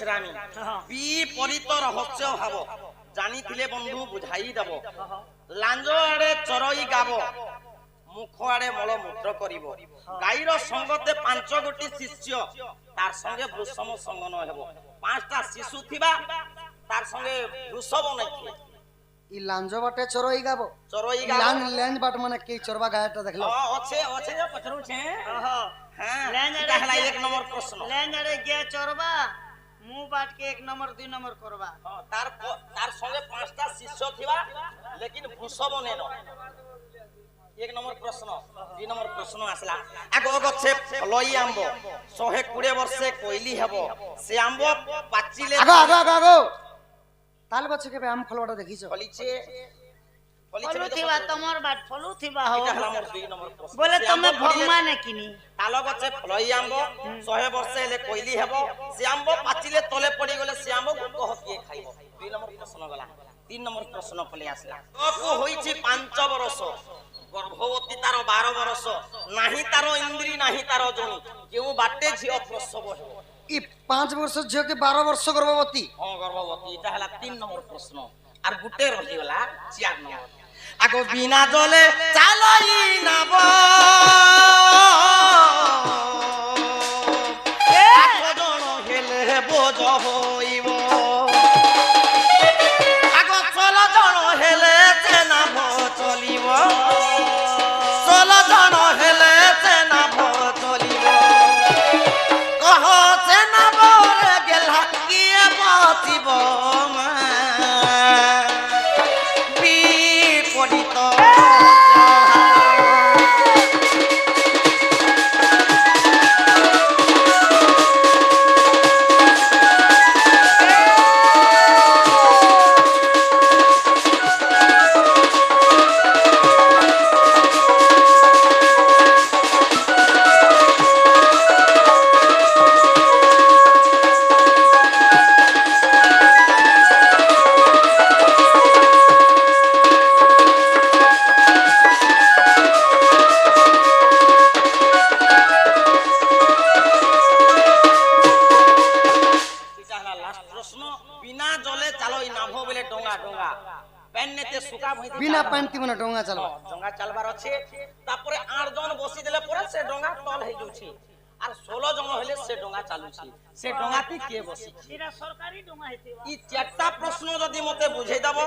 ସଂଗ୍ରାମୀ ବିପରୀତ ରହସ୍ୟ ଭାବ ଜାଣିଥିଲେ ବନ୍ଧୁ ବୁଝାଇ ଦେବ ଲାଞ୍ଜ ଆଡେ ଚରଇ ଗାବ মুখ আড়ে মলমূত্র করিব গাইর সঙ্গতে 5 গোটি শিষ্য তার সঙ্গে বৃষম সঙ্গ ন হেব 5টা শিশু থিবা তার সঙ্গে বৃষভ নাই ই লাঞ্জ বাটে চরই গাবো ল্যাঞ্জ বাট মানে কি চরবা গায়টা দেখলো আছে যে পছরুছে হ্যাঁ ল্যাঞ্জ এটা হলা 1 নম্বর প্রশ্ন ল্যাঞ্জ আড়ে গে চরবা মু বাট के 1 নম্বর 2 নম্বর করবা তার সঙ্গে 5টা শিষ্য থিবা লেকিন বৃষভ নেন 1 নম্বর প্রশ্ন 2 নম্বর প্রশ্ন আসলা আগো গছে ফলই আম্ব 120 বর্ষে কইলি হেব সে আম্ব পাচিলে আগো তাল গছে কেবে আম ফলটা দেখিছো ফলিছে ফলু থিবা তোমার বাট ফলু থিবা হো এটা হলা মোর 2 নম্বর প্রশ্ন বলে তুমি ভগবান কিনি তাল গছে ফলই আম্ব 100 বর্ষে হেলে কইলি হেব সে আম্ব পাচিলে তলে পড়ি গলে সে আম্ব কহ কিয়ে খাইব 2 নম্বর প্রশ্ন গলা 3 নম্বর প্রশ্ন ফলে আসলা কো হইছি 5 বর্ষ গর্ভবতী তার 12 বর্ষ নাহি তার ইন্দ্রি নাহি তার জনি কেউ বাটে ঝিও প্রসব হেব ই 5 বর্ষ ঝিও কে 12 বর্ষ গর্ভবতী গর্ভবতী এটা হলা 3 নম্বর প্রশ্ন আর গুটে রহি গলা 4 নম্বর আগো বিনা জলে চালাই নাব জন হেলে বোঝ হইব আগো 16 জন হেলে নাভ চলিব বিনা পান্তি মানে ডঙ্গা চালবার আছে তারপরে 8 জন বসি দিলে পরে সে ডঙ্গা তল হই যাচ্ছে আর 16 জন হইলে সে ডঙ্গা চালুছি সে ডঙ্গাতে কে বসি এরা সরকারি ডঙ্গা হইতিবা ই চারটা প্রশ্ন যদি মতে বুঝাই দেব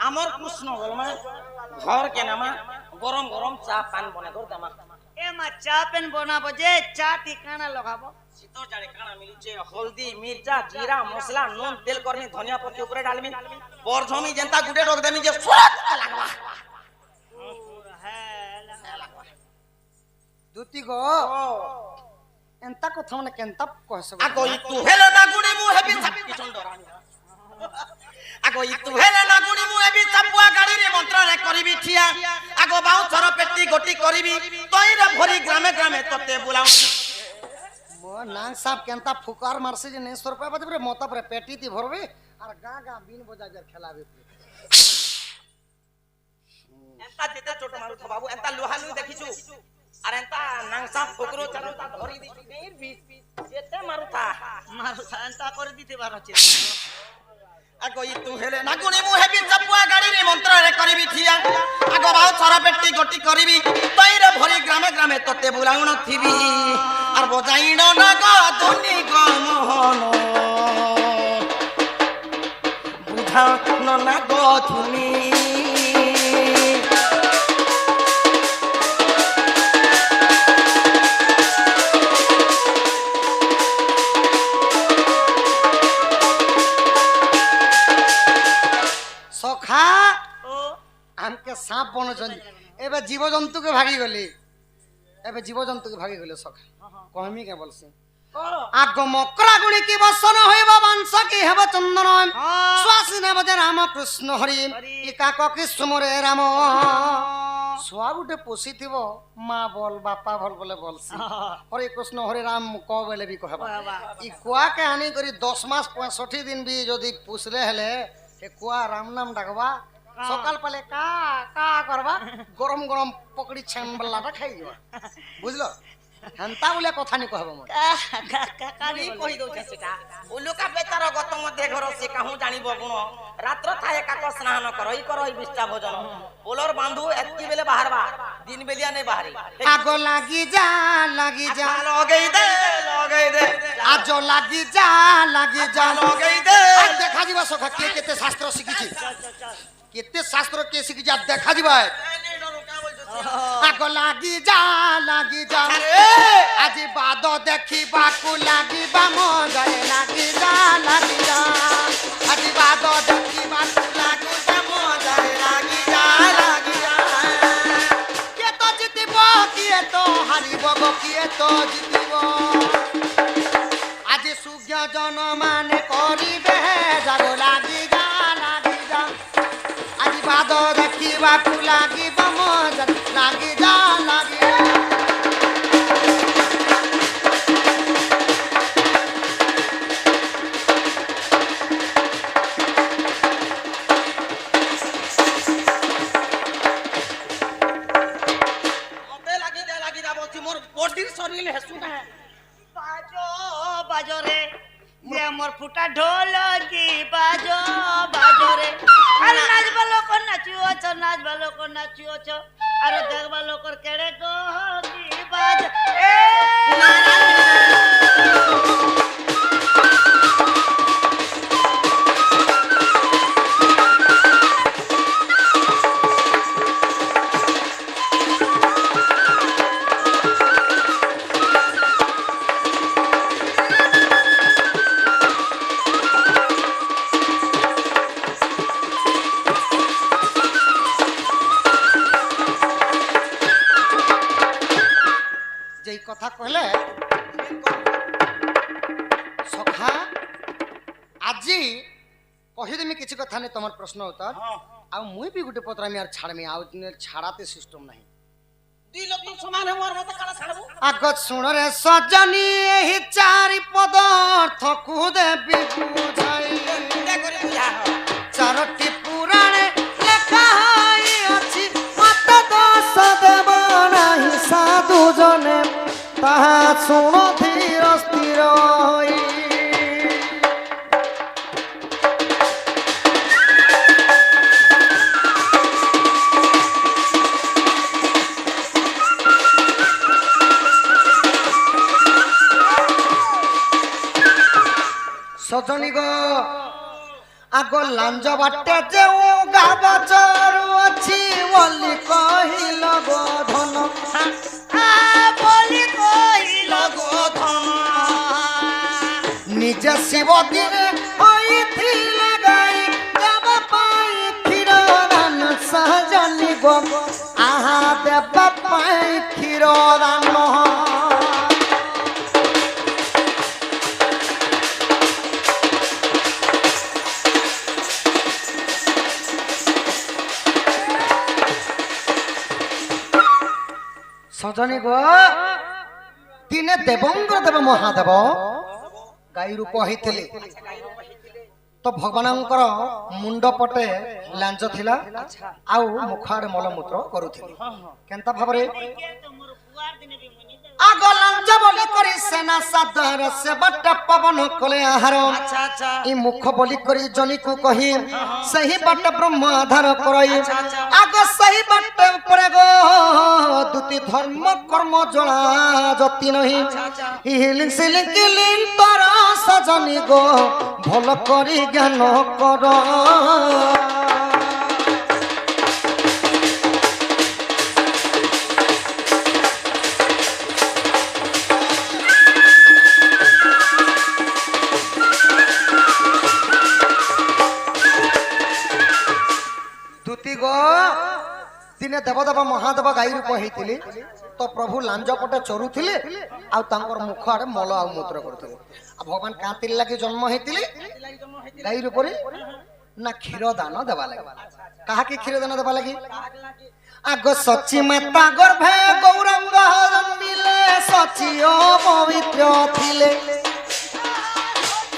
আমার প্রশ্ন বলমা ঘর কেনামা গরম গরম চা পান বনে কর দেমা এ মা চা পেন বনাবো যে চা ঠিকানা লাগাবো শীতর জাড়ে কানা মিলিছে হলদি মির্চা জিরা মশলা নুন তেল করমি ধনিয়া পত্তি উপরে ডালমি বরঝমি জেন্তা গুটে রক দেমি যে সুরাত লাগবা দুতি গো এন্তা কথা মানে কেনতা কহছ আগো ইতু হেলে না গুড়ি মু হেবি ছাপি চন্ডরানি আগো ইতু হেলে না গুড়ি মু হেবি ছাপুয়া গাড়ি রে মন্ত্র রে করিবি ঠিয়া আগো বাউছর পেটি গটি করিবি তইরে ভরি গ্রামে গ্রামে ততে বুলাউ মো নাং সাপ কেনতা ফুকার মারছে যে 900 रुपया বাদে পরে মতা পরে পেটি তি ভরবে আর গা গা বিন বজাজার খেলাবে এন্তা যেতে চোট মারু থ বাবু এন্তা লোহালু দেখিছু আর এন্তা নাং সাপ ফকরো চালু তা ধরি দিছি নেই বিষ যেতে মারুতা এন্তা করে দিতে পারছে আগো ইতু হেলে না গুনি মু হেবি চাপুয়া গাড়ি রে মন্ত্র রে করিবি ঠিয়া আগো বাউ ছরা পেটি গটি করিবি তইরে ভরি গ্রামে গ্রামে ততে বুলাউন থিবি আর বজাইন না গো ধনি গো মোহন বুঝা না গো ধনি সখা আমকে সাপ বনছন এবে জীবজন্তুকে ভাগি গলি এবে জীবজন্তুকে ভাগি গলে সখা কহমি কে বলছে আগ মকরা গুণী কি বসন হইব বাংশ কি হেব চন্দন শ্বাসী নেব যে রাম কৃষ্ণ হরি ইকাক কৃষ্ণ রে রাম ছুয়া গুটে পোষিথিব মা বল বাপা বল বলে বলছি হরে কৃষ্ণ হরে রাম ক বলে বি কহবা ই কুয়াকে আনি করি 10 মাস 65 দিন বি যদি পুষলে হেলে हे कुआ राम नाम डाकबा सकाल पाले का करबा गरम गरम पकड़ी छान बल्लाटा खाई दिबा बुझलो হেন্তা বলে কথা নি কহব মন কানি কই দউছে সেটা উলুকা বেচার গত মধ্যে ঘর সে কাহু জানিব গুণ রাত্র থায়ে কাক স্নান করই বিষ্টা ভোজন পোলর বান্ধু এতকি বেলে বাহারবা দিন বেলিয়া নেই বাহারি আগ লাগি যা লগেই দে আজ লাগি যা লগেই দে আর দেখা দিবা সখা কে কেতে শাস্ত্র শিখিছি কেতে শাস্ত্র কে শিখিছি আর দেখা দিবা আগ লাগি যা আজি বাদ দেখিবাকু লাগিবা মজারে লাগি যা আজি বাদ দেখিবাকু লাগিবা মজারে লাগি যা কে তো জিতিব কিয়ে তো হারিব গো কিয়ে তো জিতিব আজি সুজ্ঞ জন মানে করিবে যাগো লাগি যা আজি বাদ দেখিবাকু লাগিবা মজারে লাগি যা बाजो रे ये मोर फुटा ढोल की बाजो रे अरे नाच वालों को नाचियो छो अरे देख वालों को केड़े को की बाजो যেই কথা কইলে সখা আজি কহিদেমি কিছু কথা নেই তোমার প্রশ্ন উত্তর আর মুই বি গুটে পত্রামি আর ছাড়মি আউ ছাড়াতে সিস্টেম নাই দুই লোক সমান মোর মত কালা ছাড়বো আগত শুণরে সজনী এই চারি পদার্থ কু দেবি বুঝাই করে বুঝা চারটি পুরাণে লেখা হই আছে মত দোষ দেব নাহি সাধু জনে তাহা শুণ ধীর স্থির হই সজনী গো আগ লাঞ্জ বাটে যে গাবচরু ଅଛି ବୋଲି କହିଲ গো ধন बोली कोई লগধন নিজ শিব দিনে হইছিল গাই গাব পাই ক্ষীর দান সজনী গো আহা দেব পাই ক্ষীর দান সজনী গো দিনে দেবঙ্গ দেব মহাদেব গাଈ ରୂପ ହେଇଥିଲେ ତ ଭଗବାନଙ୍କର ମୁଣ୍ଡ ପଟେ ଲାଞ୍ଜ ଥିଲା ଆଉ ମୁଖ ଆଡେ ମଳମୂତ୍ର କରୁଥିଲେ କେନ୍ତା ଭାବରେ तो मोर पुआर दिन भी मुनि दे ଆଗ ଲାଞ୍ଜ ବୋଲି କରି ସେନା ସାଧର ସେ ବଟ ପବନ କଲେ ଆହାର আচ্ছা আচ্ছা ই মুখ বলি কৰি জনিকু কহি ସେହି ବଟ ব্রহ্ম আধার করই আগ ସେହି বট পরে গো দুতি ধর্ম কর্ম জলা যতি নহি হিলিং সিলিং কিলিং তর সজনী গো ভাল করি জ্ঞান কর দুতি গো দিনে দেবদেব মহাদেব গাଈ ରୂପ ହେଇଥିଲେ ତ ପ୍ରଭୁ ଲାଞ୍ଜ ପଟେ ଚରୁଥିଲେ ଆଉ ତାଙ୍କର ମୁଖ ଆଡେ ମଳ ଆଉ ମୂତ୍ର କରୁଥିଲେ ଆଉ ଭଗବାନ କାନ୍ତିର ଲାଗି ଜନ୍ମ ହେଇଥିଲେ ଗାଈ ରୂପରେ ନା କ୍ଷୀର ଦାନ ଦେବା ଲାଗି କାହାକି କ୍ଷୀର ଦାନ ଦେବା ଲାଗି ଆଗ ସଚି ମାତା ଗର୍ଭେ ଗୌରାଙ୍ଗ ଜନ୍ମିଲେ ସଚି ପବିତ୍ର ଥିଲେ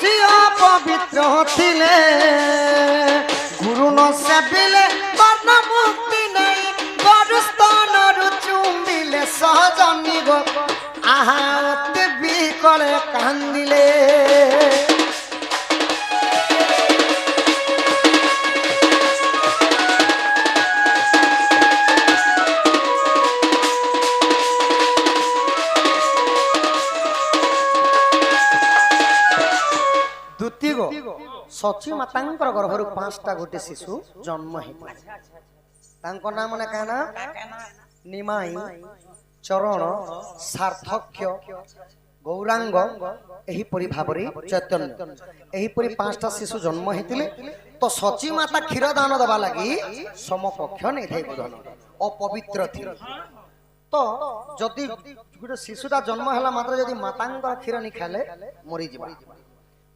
ଝିଅ ପବିତ୍ର ଥିଲେ ଗୁରୁ ନ ସେବିଲେ ବର୍ଣ୍ଣ ମୁକ୍ତି ନେଇ ଗରୁ ସ୍ତନରୁ ଚୁମ୍ବିଲେ ସଜନୀ ଗো ଆହା ଗଳେ କାନ୍ଦିଲେ ସଚୀ ମାତାଙ୍କର ଗର୍ଭରୁ 5ଟା ଗୋଟେ ଶିଶୁ ଜନ୍ମ ହେଇଥିଲା। ତାଙ୍କ ନାଁ ମାନେ କାଣା? ନିମାଇ, ଚରଣ, ସାର୍ଥକ୍ୟ, ଗୌରାଙ୍ଗ, ଏହିପରି ଭାବରେ ଚୈତନ୍ୟ, ଏହିପରି 5ଟା ଶିଶୁ ଜନ୍ମ ହେଇଥିଲେ। ତ ସଚୀ ମାତା କ୍ଷୀର ଦାନ ଦେବା ଲାଗି ସମକକ୍ଷ ନେଇଥାଏ ଗୋଧନ ଅପବିତ୍ର ଥିଲେ। ତ ଯଦି ଗୋଟେ ଶିଶୁଟା ଜନ୍ମ ହେଲା ମାତ୍ର ଯଦି ମାତାଙ୍କର କ୍ଷୀର ନି ଖାଇଲେ ମରିଯିବ।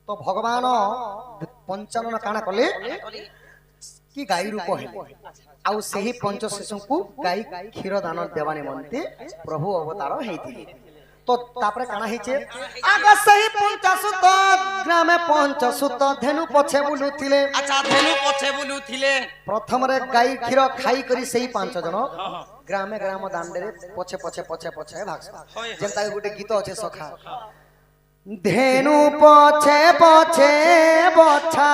ତ ଭଗବାନ 55 କାଣା କଲେ କି ଗାଈ ରୂପ ହେଲେ ଆଉ ସେହି ପଞ୍ଚ ଶିଶୁଙ୍କୁ ଗାଈ କ୍ଷୀର ଦାନ ଦେବା ନିମନ୍ତେ ପ୍ରଭୁ ଅବତାର ହେଇଥିଲେ। ତ ତାପରେ କାଣା ହେଇଛେ ଆଗ ସେହି ପଞ୍ଚସୁତ ଗ୍ରାମେ ପଞ୍ଚସୁତ ଧେନୁ ପଛେ ବୁଲୁଥିଲେ। ଆଚ୍ଛା ଧେନୁ ପଛେ ବୁଲୁଥିଲେ। ପ୍ରଥମରେ ଗାଈ କ୍ଷୀର ଖାଇ କରି ସେହି 5 ଜଣ ଗ୍ରାମେ ଗ୍ରାମ ଦାଣ୍ଡରେ ପଛେ ପଛେ ପଛେ ପଛେ ଭାଗସ ଯେନ୍ତା ଗୋଟେ ଗୀତ ଅଛି ସଖା धेनु पछे पछे बछा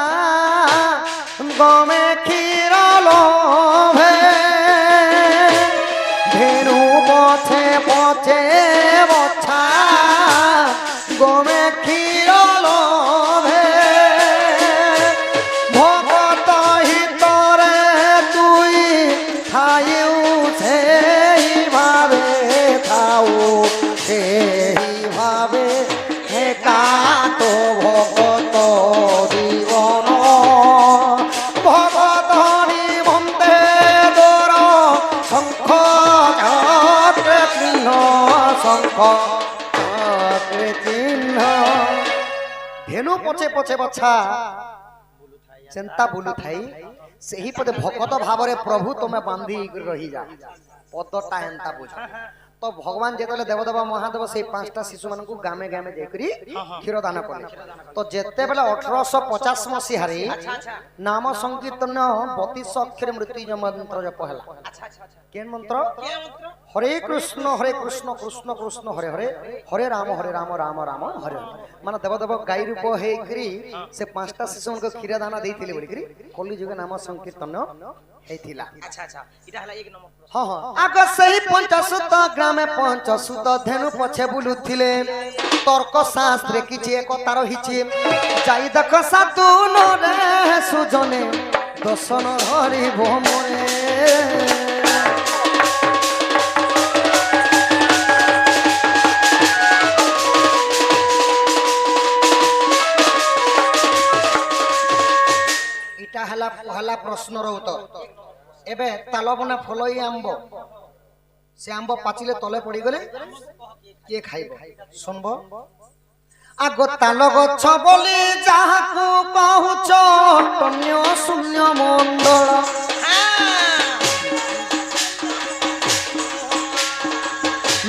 गमे क्षीर लोभे धेनु पछे पछे बछा गमे क्षीर लोभे भगत हितरे तुई खायु से भावे खाऊ से भावे तो भगत जीवन भगत निमंते दर शंख चिन्ह शंख चिन्ह धेनु पछे पछे बछा चिंता बुलू थाई सही पदे भगत भाव प्रभु तुम्हें बांधी रही जा पदटा एंता बुझ। तो भगवान जेतले देवदेव महादेव से 5टा शिशु मान गामे गामे जाकरी क्षीर दान कले। तो जेते बेले 1850 मसीह नाम संकीर्तन 32 अक्षर मृत्युंजय मंत्र जप हला। केन मंत्र? हरे कृष्ण कृष्ण कृष्ण हरे हरे हरे राम राम राम हरे हरे। माने देवदेव गाई रूप हेकरी से 5टा शिशु को क्षीर दान देथिले बोली करी कली जुग नाम संकीर्तन हेथिला। अच्छा अच्छा इटा हला 1 नंबर। हां हां आग सही पंचसुत ग्रामे पंचसुत धेनु पछे बुलुथिले तर्क शास्त्र किछि एक तार हिछि जाई देख साधु नरे सुजने दर्शन हरि भोमरे इटा हला पहला प्रश्न रो उत्तर। एबे तालबना फलई आंब से आंब पाचिले तले पड़ी गले किए खाइबो सुनब आगो ताल गछ बोली जाहाकू कहूच टन्य शून्य मंडल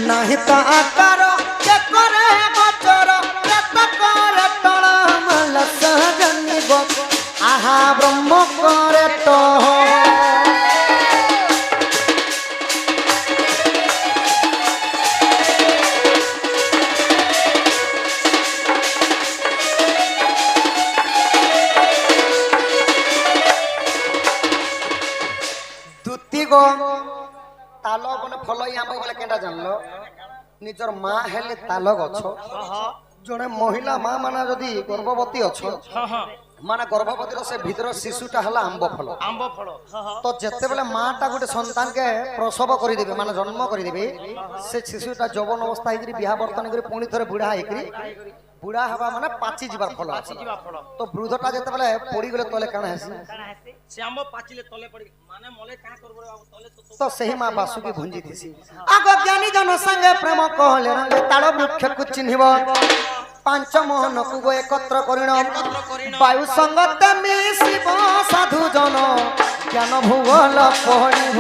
नाही त आकार के करे बचर रत करे तळ मल सहजनी गो आहा ब्रह्म करे तो ताल बने फल आंब बोले केटा जानलो निजर मां हेले ताल गछ जने महिला मां माना जदी गर्भवती अछ माने गर्भवती रो से भीतर शिशुटा हला आंब फल तो जत्ते बेले माटा गोटे संतान के प्रसव करि देबे माने जन्म करि देबे से शिशुटा जवन अवस्था हेकरी बिहा वर्तन करी पुणी थरे बुढ़ा हेकरी बुढ़ा हवा माने पाची जीवार फल तो वृद्धटा जत्ते बेले पड़ी गेले तले काना हेसी से आंब पाचिले तले पड़ी माने मले का करबो तले तो सही मां बासुकी भुंजी थीसी आगो ज्ञानी जन संगे प्रेम कहले रंगे ताल वृक्ष को चिन्हिब 5 मोहन को गो एकत्र करिण वायु संगत मिसिब साधु जन ज्ञान भूगोल पढ़िब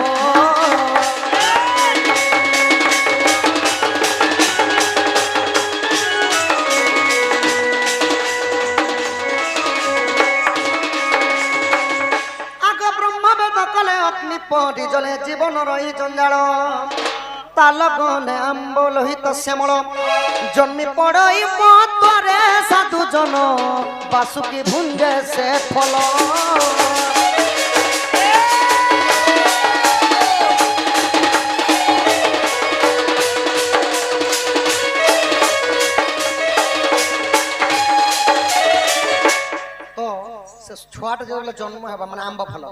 अग्नि पड़ी जले जीवन रही जंजाल ताल गने आंब लोहित श्यामल জন্মি পড়ই মতরে সাধু জন বাসুকি ভুঞ্জে সে ফল তো সে ছুয়াটা যেতবে জন্ম হবা মানে আম্ব ফল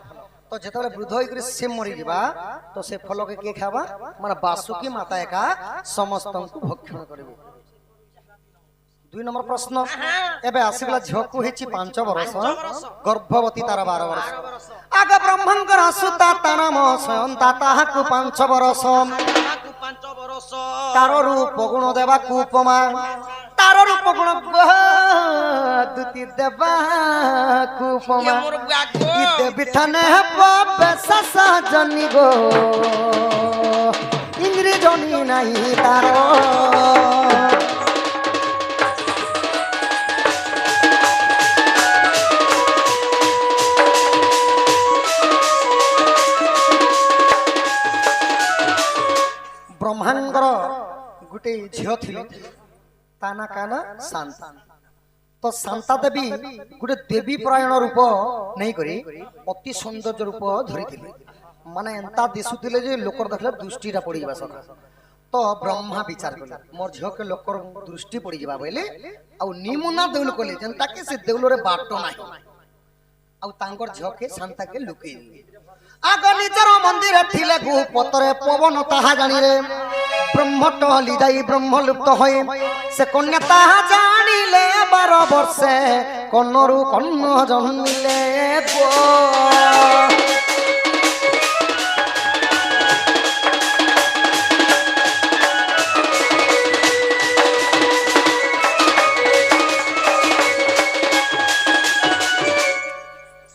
তো যেতবে বৃদ্ধ হয়ে সে মরি যা তো সে ফলকে কিଏ খাবা মানে বাসুকি মাতা একা সমস্তଙ୍କୁ ভক্ষণ করবে 2 নম্বর প্রশ্ন এবে আসিবলা ঝকু হেছি 5 বরষ গর্ভবতী তার 12 বরষ আগ ব্রহ্মঙ্কর সুতা তানাম স্বয়ন্তা তাহাকু 5 বরষ ତାହାକୁ 5 ବରଷ তার রূপ গুণ দেবাকু উপমা তার রূপ গুণ দুতি দেবাকু উপমা ମୋର ବୁଆ ଗୋ ইতে বিঠানে বেশাস জনি গো ইংরি জনি নাই তার ব্রহ্মাঙ্গর গোটে ঝিও ଥିଲେ ତା ନା କାନା ଶାନ୍ତା ତ ଶାନ୍ତା ଦେବୀ ଗୋଟେ ଦେବୀ ପରାୟଣ ରୂପ ନେଇକରି ଅତି ସୌନ୍ଦର୍ଯ୍ୟ ରୂପ ଧରିଥିଲେ ମାନେ ଏନ୍ତା ଦିଶୁଥିଲେ ଯେ ଲୋକର ଦେଖିଲେ ଦୃଷ୍ଟିଟା ପଡ଼ିଯିବା ସକା ତ ବ୍ରହ୍ମା ବିଚାର କଲେ ମୋର ଝିଅକେ ଲୋକର ଦୃଷ୍ଟି ପଡ଼ିଯିବା ବୋଇଲେ ଆଉ ନିମୁନା ଦେଉଳ କଲେ ଯେନ୍ତା କି ସେ ଦେଉଳରେ ବାଟ ନାହିଁ ଆଉ ତାଙ୍କର ଝିଅକେ ଶାନ୍ତାକେ ଲୁକେଇ ଦେଲେ আগ নিজর মন্দিরে থিলে গু পতরে পবন তাহা জানিলে ব্রহ্মট হলি যাই ব্রহ্মলুপ্ত হয়ে সে কন্যা তাহা জানিলে 12 বর্ষে কন্যরু কন্য জন্মিলে গো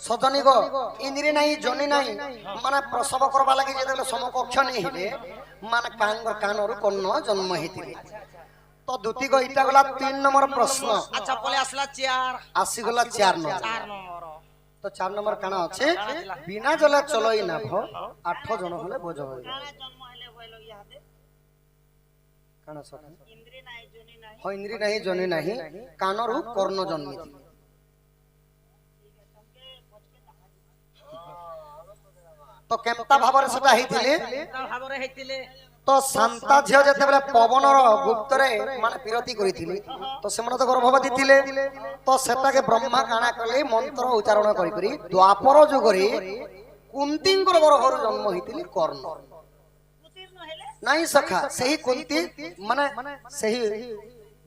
সজনী গো ইন্দ্রি নাই জনি নাই মানে প্রসব করবা লাগি যেতবে সমকক্ষ নেই হেলে মানে কানরু কন্ন জন্ম হইতিলে তো দুতি গো ইটা গলা 3 নম্বর প্রশ্ন ଆଚ୍ଛା ପଳେ ଆସିଲା 4 আসি গলা 4 নম্বর 4 নম্বର তো 4 নম্বর কানা আছে বিনা জলে চলই না ভ 8 জন হলে বোঝ হই কানা জন্ম হলে বইলো ইহাতে কানা সকা ইন্দ্রি নাই জনি নাই হয় ইন্দ্রি নাই জনি নাই কানরু কর্ণ জন্মিতি তো কেমতা ভাବରେ সেটা হইতিলে ତା ଭାବରେ ହେଇଥିଲେ তো শান্তা ঝিও যেতবে পবনর গুপ্তরে মানে বিরতি করিଥିଲେ তো সেমানে তো গর্ভবতী ଥିଲେ তো সেটাকে ব্রহ্মা কানা কলে মন্ত্র উচ্চারণ করি করি দ্বাপর যুগরে কুন্তিঙ্কর গর্ভর জন্ম হইতিলে কর্ণ উত্তীর্ণ হেলে নাই সখা সেই কুন্তি মানে সেই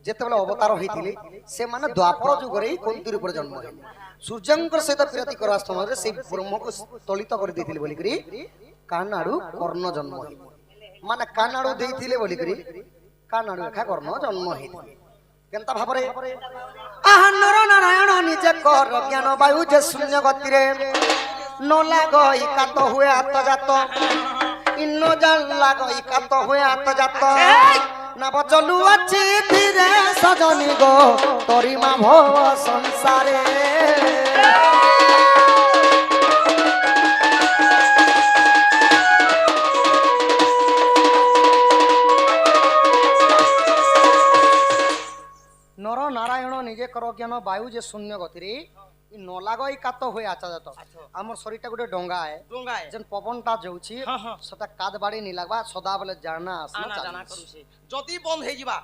যেতবে অবতার হইতিলে সে মানে দ্বাপর যুগরে কুন্তির উপরে জন্ম হইলে সূর্যঙ্কর সহিত বিরতি করা সময় সেই ব্রহ্মকে স্থলিত করে দিয়েছিল বলি করি কানাড়ু কর্ণ জন্ম হইলে মানে কানাড়ু ଦେଇଥିଲେ বলি করি কানাড়ু লেখা কর্ণ জন্ম হইলে কেনতা ভাবরে আহা নর নারায়ণ নিজে কর জ্ঞান বায়ু যে শূন্য গতিরে ন লাগই কাত হুয়ে আত্মজাত ইন্ন জাল লাগই কাত হুয়ে আত্মজাত না বচলু আছে ধীরে সজনী গো তরি মা ভব সংসারে নর নারায়ণ নিজে কর জ্ঞান বায়ু যে শূন্য গতিরে ই নলাগই কাত হয়ে আচাজাত আমার শরীরটা গোটে ডঙ্গা এ ଡଙ୍ଗା যেন পবনটা যাଉଛି সেটা কাদ বাড়ি নি লাগবা সদা বলে জানা আসনা ଆନା ଜାନା ଚାଲିଛି କରୁଛେ ଯଦି ବନ୍ଦ ହେଇଯିବା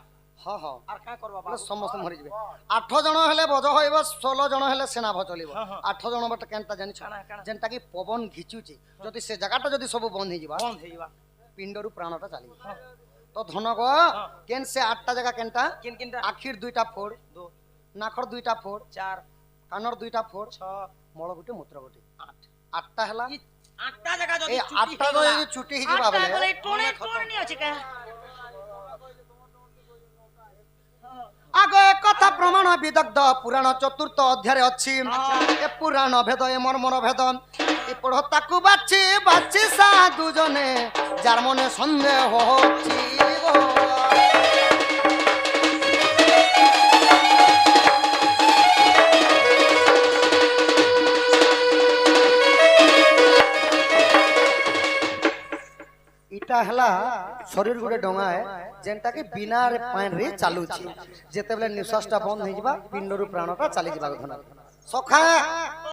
ହଁ ହଁ আর কাঁ করবা বলে ସମସ୍ତେ ମରିଯିବେ 8 ଜଣ ହେଲେ ବଜ ହଇବ 16 ଜଣ ହେଲେ ସେନା ଭ ଚଳିବ 8 ଜଣ ବଟ କେନତା ଜାଣିଛ କାଣା, କାଣା? ଯେନ୍ତା କି ପବନ ଘିଚୁଛି ଯଦି ସେ ଜାଗାଟା ଯଦି ସବୁ ବନ୍ଦ ହେଇଯିବା বন্ধ ହେଇଯିবা ପିଣ୍ଡରୁ ପ୍ରାଣଟା ଚାଲିବ ତ ଧନ ଗ କେନ୍ ସେ 8ଟା ଜାଗା କେନଟା କିନ୍ କିନ୍ଟା ଆଖିର 2ଟା ଫୋଡ 2 ନାକର 2ଟା ଫୋଡ 4 କାନର 2ଟା ଫୋଡ 6 ମଳ ଗୋଟେ ମୂତ୍ର ଗୋଟେ 8 8ଟା ହେଲା ଆଠଟା ଜାଗା ଯଦି এই ଚୁଟି 8ଟା ହେଇଗଲା, ଯଦି ଛୁଟି ହେଇଯିବା আটটা বলে গলে টুনে টুনি আছে কা আগ কথা প্রমাণ বিদগ্ধ পুরাণ চতুর্থ অধ্যায়ে অছি এ পুরাণ ভেদ এ মর্মর ভেদ এ পড় তাকু বাছি বাছি সাধু জনে যার মনে সন্দেহ হচ্ছি গো। এটা হেলা শরীর গোটে ডঙা है जेनटा कि बिना पानी रे चालुची जेतेबेले निश्वासटा बंद हो जिबा पिंडरू प्राणटा चली जिबा धना सखा